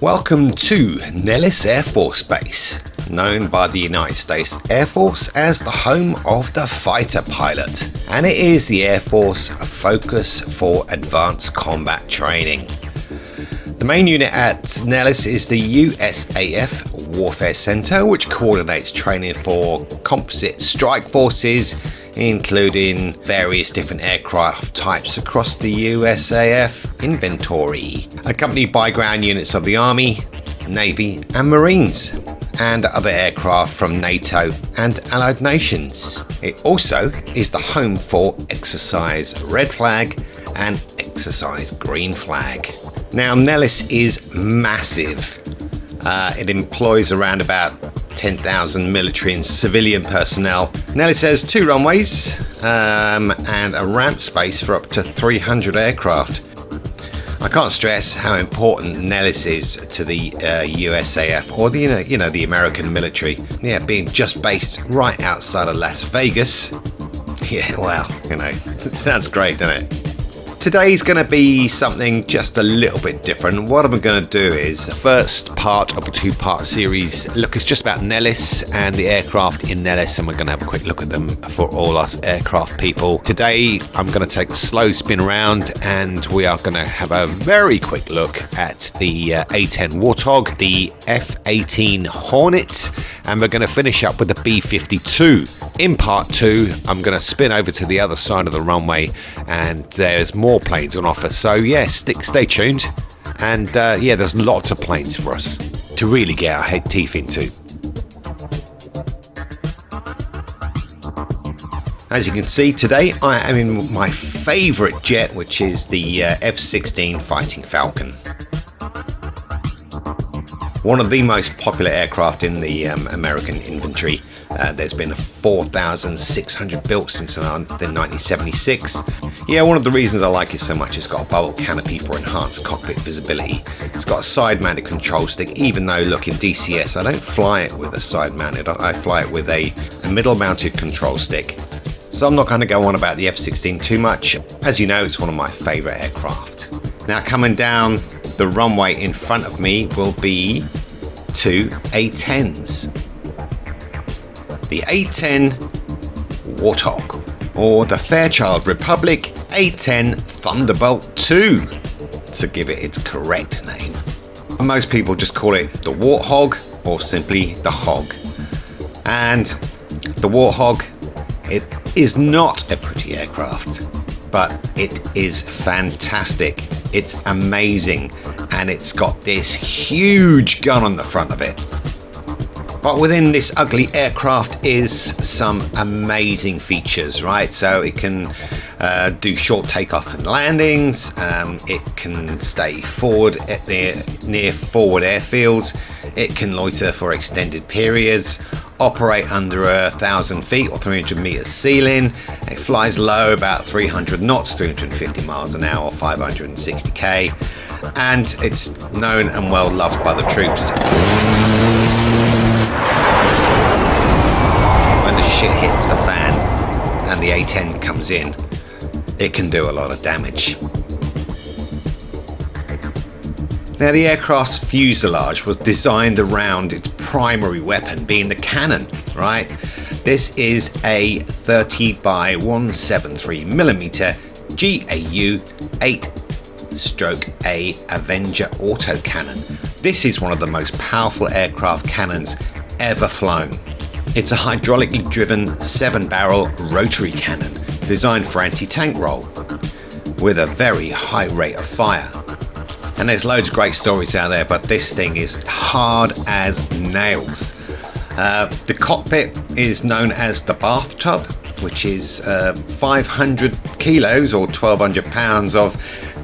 Welcome to Nellis Air Force Base, known by the United States Air Force as the home of the fighter pilot, and it is the Air Force focus for advanced combat training. The main unit at Nellis is the USAF Warfare Center, which coordinates training for composite strike forces, including various different aircraft types across the USAF inventory, accompanied by ground units of the Army, Navy and Marines, and other aircraft from NATO and allied nations. It also is the home for Exercise Red Flag and Exercise Green Flag. Now, Nellis is massive. It employs around about 10,000 military and civilian personnel. Nellis has 2 runways and a ramp space for up to 300 aircraft. I can't stress how important Nellis is to the USAF or the American military. Yeah, being just based right outside of Las Vegas. Yeah, well, it sounds great, doesn't it? Today's going to be something just a little bit different. What I'm going to do is the first part of a 2-part series. Look, it's just about Nellis and the aircraft in Nellis, and we're going to have a quick look at them for all us aircraft people. Today, I'm going to take a slow spin around, and we are going to have a very quick look at the A-10 Warthog, the F-18 Hornet, and we're going to finish up with the B-52. In part 2, I'm going to spin over to the other side of the runway, and there's more planes on offer. So yeah, stay tuned. And there's lots of planes for us to really get our head teeth into. As you can see, today I am in my favourite jet, which is the F-16 Fighting Falcon. One of the most popular aircraft in the American infantry. There's been 4,600 built since 1976. Yeah, one of the reasons I like it so much is it's got a bubble canopy for enhanced cockpit visibility. It's got a side-mounted control stick, even though, look, in DCS I don't fly it with a side-mounted, I fly it with a middle-mounted control stick. So I'm not going to go on about the F-16 too much. As you know, it's one of my favourite aircraft. Now, coming down the runway in front of me will be 2 A-10s. The A-10 Warthog, or the Fairchild Republic A-10 Thunderbolt 2, to give it its correct name. Most people just call it the Warthog, or simply the Hog. And the Warthog, it is not a pretty aircraft, but it is fantastic. It's amazing, and it's got this huge gun on the front of it. But within this ugly aircraft is some amazing features, right? So it can do short takeoff and landings. It can stay forward at near forward airfields. It can loiter for extended periods, operate under 1,000 feet or 300 meters ceiling. It flies low, about 300 knots, 350 miles an hour, 560k. And it's known and well loved by the troops. Shit hits the fan and the A-10 comes in, it can do a lot of damage. Now, the aircraft's fuselage was designed around its primary weapon being the cannon, right? This is a 30 by 173mm GAU 8/A Avenger autocannon. This is one of the most powerful aircraft cannons ever flown. It's a hydraulically driven 7-barrel rotary cannon designed for anti-tank role with a very high rate of fire. And there's loads of great stories out there, but this thing is hard as nails. The cockpit is known as the bathtub, which is 500 kilos or 1,200 pounds of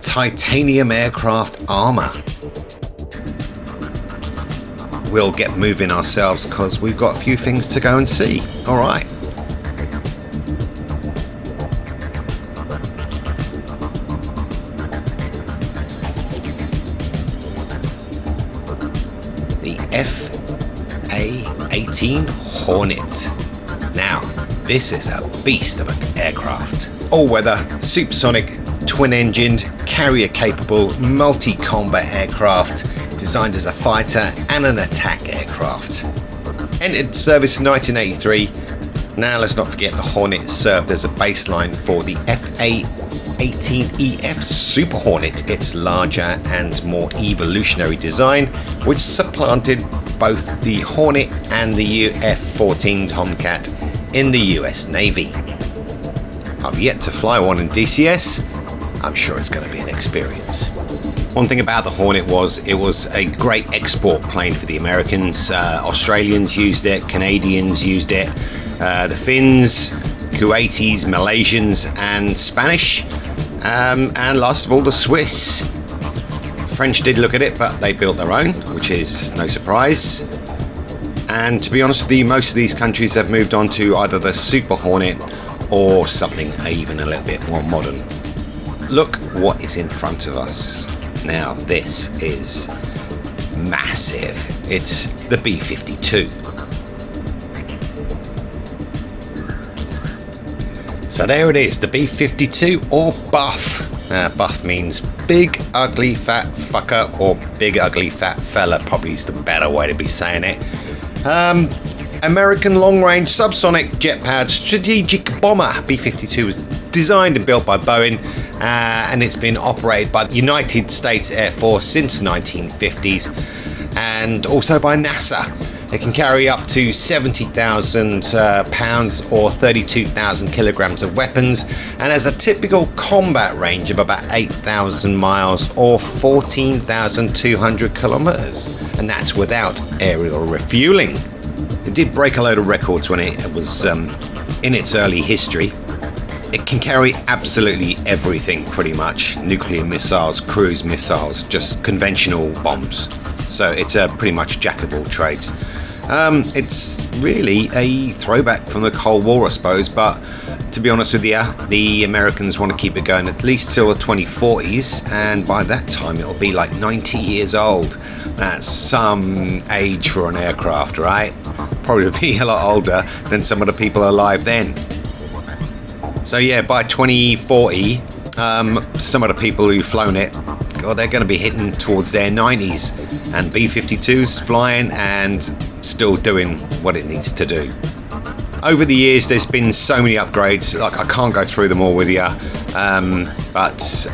titanium aircraft armour. We'll get moving ourselves because we've got a few things to go and see. All right. The F-18 Hornet. Now, this is a beast of an aircraft. All-weather, supersonic, twin-engined, carrier-capable, multi-combat aircraft. designed as a fighter and an attack aircraft. Entered service in 1983. Now let's not forget the Hornet served as a baseline for the FA-18EF Super Hornet, its larger and more evolutionary design, which supplanted both the Hornet and the F-14 Tomcat in the US Navy. I've yet to fly one in DCS. I'm sure it's going to be an experience. One thing about the Hornet was it was a great export plane for the Americans. Australians used it, Canadians used it, the Finns, Kuwaitis, Malaysians and Spanish, and last of all the Swiss. French did look at it, but they built their own, which is no surprise. And to be honest with you, most of these countries have moved on to either the Super Hornet or something even a little bit more modern. Look what is in front of us. Now this is massive. It's the B-52. So there it is, the B-52 or Buff. Buff means big ugly fat fucker, or big ugly fat fella, probably is the better way to be saying it. American long-range subsonic jet-powered strategic bomber. B-52 was designed and built by Boeing, and it's been operated by the United States Air Force since the 1950s, and also by NASA. It can carry up to 70,000 pounds or 32,000 kilograms of weapons, and has a typical combat range of about 8,000 miles or 14,200 kilometers, and that's without aerial refueling. It did break a load of records when it was in its early history. It can carry absolutely everything pretty much. Nuclear missiles, cruise missiles, just conventional bombs. So it's pretty much jack of all trades. It's really a throwback from the Cold War, I suppose, but to be honest with you, the Americans want to keep it going at least till the 2040s, and by that time it'll be like 90 years old. That's some age for an aircraft, right? Probably be a lot older than some of the people alive then. So yeah, by 2040, some of the people who've flown it, God, they're going to be hitting towards their 90s, and B-52's flying and still doing what it needs to do. Over the years, there's been so many upgrades, like I can't go through them all with you, but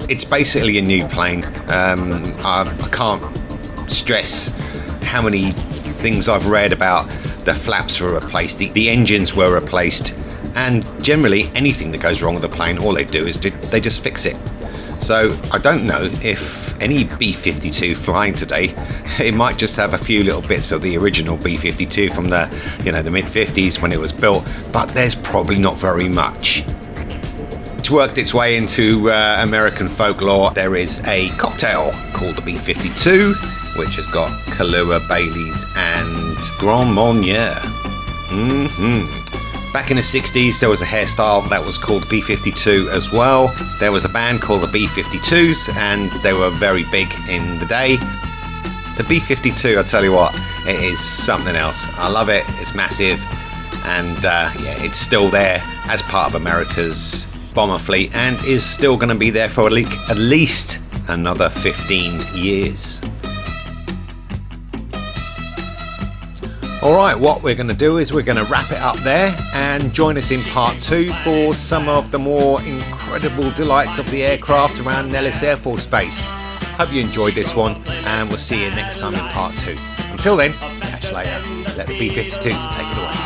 it's basically a new plane. I can't stress how many things I've read about the flaps were replaced, the engines were replaced, and generally anything that goes wrong with the plane, all they do is they just fix it. So I don't know if any B-52 flying today, it might just have a few little bits of the original B-52 from the mid-50s when it was built, but there's probably not very much. It's worked its way into American folklore. There is a cocktail called the B-52, which has got Kahlua, Baileys and Grand Marnier. Back in the 60s, there was a hairstyle that was called B-52 as well. There was a band called the B-52s, and they were very big in the day. The B-52, I tell you what, it is something else. I love it. It's massive, and yeah, it's still there as part of America's bomber fleet, and is still going to be there for at least another 15 years. Alright, what we're going to do is we're going to wrap it up there, and join us in part 2 for some of the more incredible delights of the aircraft around Nellis Air Force Base. Hope you enjoyed this one, and we'll see you next time in part 2. Until then, catch you later. Let the B-52s take it away.